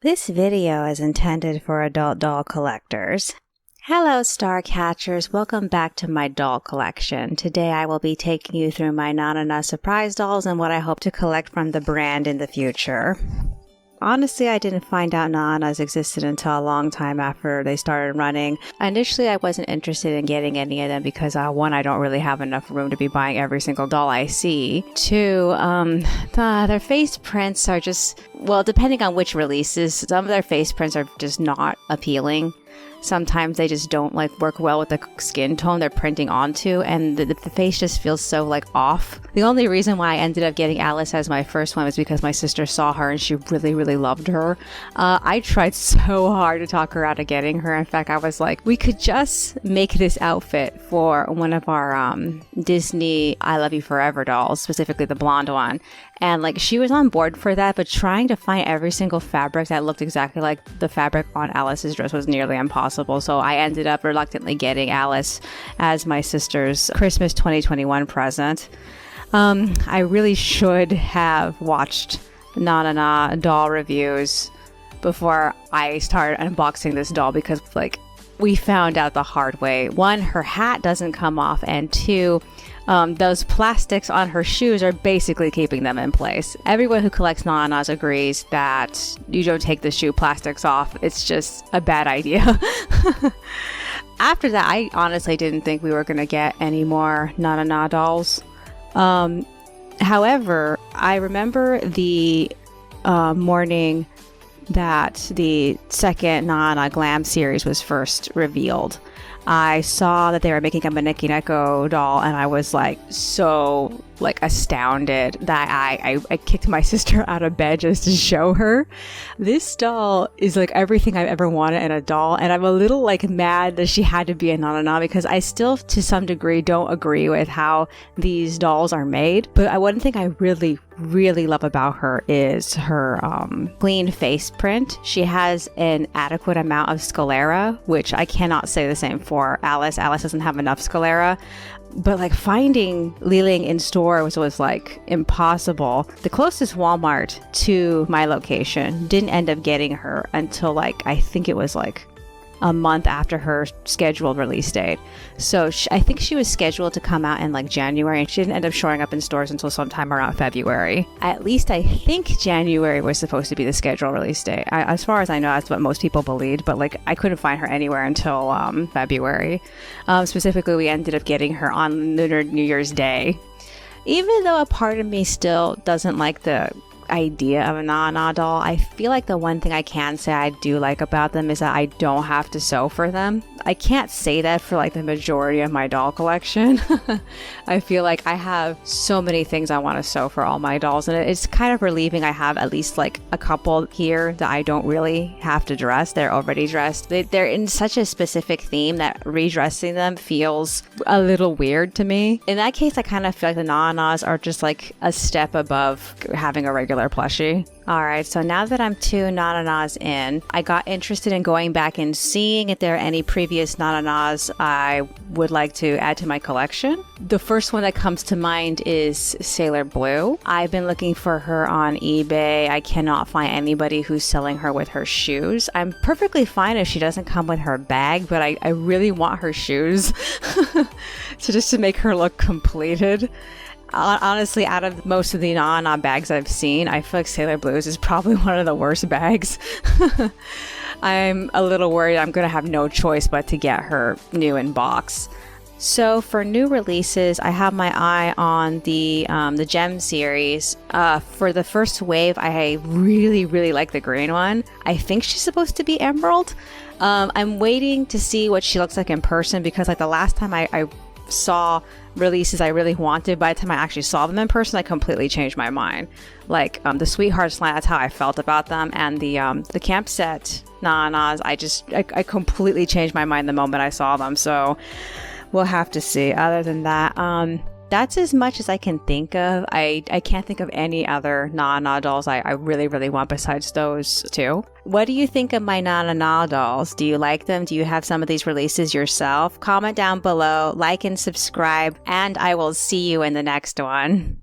This video is intended for adult doll collectors. Hello Star Catchers, welcome back to my doll collection. Today I will be taking you through my Nanana surprise dolls and what I hope to collect from the brand in the future. Honestly, I didn't find out Nananas existed until a long time after they started running. Initially, I wasn't interested in getting any of them because one, I don't really have enough room to be buying every single doll I see. Two, their face prints are just, well, depending on which releases, some of their face prints are just not appealing. Sometimes they just don't work well with the skin tone they're printing onto, and the face just feels so off. The only reason why I ended up getting Alice as my first one was because my sister saw her and she really, really loved her. I tried so hard to talk her out of getting her. In fact, I was like, we could just make this outfit for one of our Disney I Love You Forever dolls, specifically the blonde one. And she was on board for that, but trying to find every single fabric that looked exactly like the fabric on Alice's dress was nearly impossible. So I ended up reluctantly getting Alice as my sister's Christmas 2021 present. I really should have watched Nanana doll reviews before I started unboxing this doll because we found out the hard way. One, her hat doesn't come off, and two, those plastics on her shoes are basically keeping them in place. Everyone who collects Nananas agrees that you don't take the shoe plastics off. It's just a bad idea. After that, I honestly didn't think we were going to get any more Nanana dolls. However, I remember the morning that the second Nanana Glam series was first revealed. I saw that they were making a Maneki Neko doll, and I was so astounded that I kicked my sister out of bed just to show her. This doll is everything I've ever wanted in a doll, and I'm a little mad that she had to be a Nanana because I still to some degree don't agree with how these dolls are made. But one thing I really love about her is her clean face print. She has an adequate amount of sclera, which I cannot say the same for Alice. Alice doesn't have enough sclera. But finding Li Ling in store was impossible. The closest Walmart to my location didn't end up getting her until I think it was a month after her scheduled release date. So I think she was scheduled to come out in January, and she didn't end up showing up in stores until sometime around February. At least I think January was supposed to be the scheduled release date. As far as I know, that's what most people believed, but I couldn't find her anywhere until February. Specifically, we ended up getting her on Lunar New Year's Day. Even though a part of me still doesn't like the idea of a Nana doll, I feel the one thing I can say I do like about them is that I don't have to sew for them. I can't say that for the majority of my doll collection. I feel I have so many things I want to sew for all my dolls, and it's kind of relieving I have at least a couple here that I don't really have to dress. They're already dressed. They're in such a specific theme that redressing them feels a little weird to me. In that case, I kind of feel the Nananas are just a step above having a regular plushie. Alright, so now that I'm 2 Nananas in, I got interested in going back and seeing if there are any previous Nananas I would like to add to my collection. The first one that comes to mind is Sailor Blue. I've been looking for her on eBay. I cannot find anybody who's selling her with her shoes. I'm perfectly fine if she doesn't come with her bag, but I really want her shoes so just to make her look completed. Honestly, out of most of the Nana bags I've seen, I feel Sailor Blues is probably one of the worst bags. I'm a little worried I'm going to have no choice but to get her new in box. So for new releases, I have my eye on the Gem series. For the first wave, I really like the green one. I think she's supposed to be Emerald. I'm waiting to see what she looks like in person because the last time I saw releases I really wanted, by the time I actually saw them in person, I completely changed my mind. The Sweethearts line, that's how I felt about them, and the camp set Nananas, I completely changed my mind the moment I saw them. So we'll have to see. Other than that, that's as much as I can think of. I can't think of any other Nana dolls I really want besides those two. What do you think of my Nana dolls? Do you like them? Do you have some of these releases yourself? Comment down below, like and subscribe, and I will see you in the next one.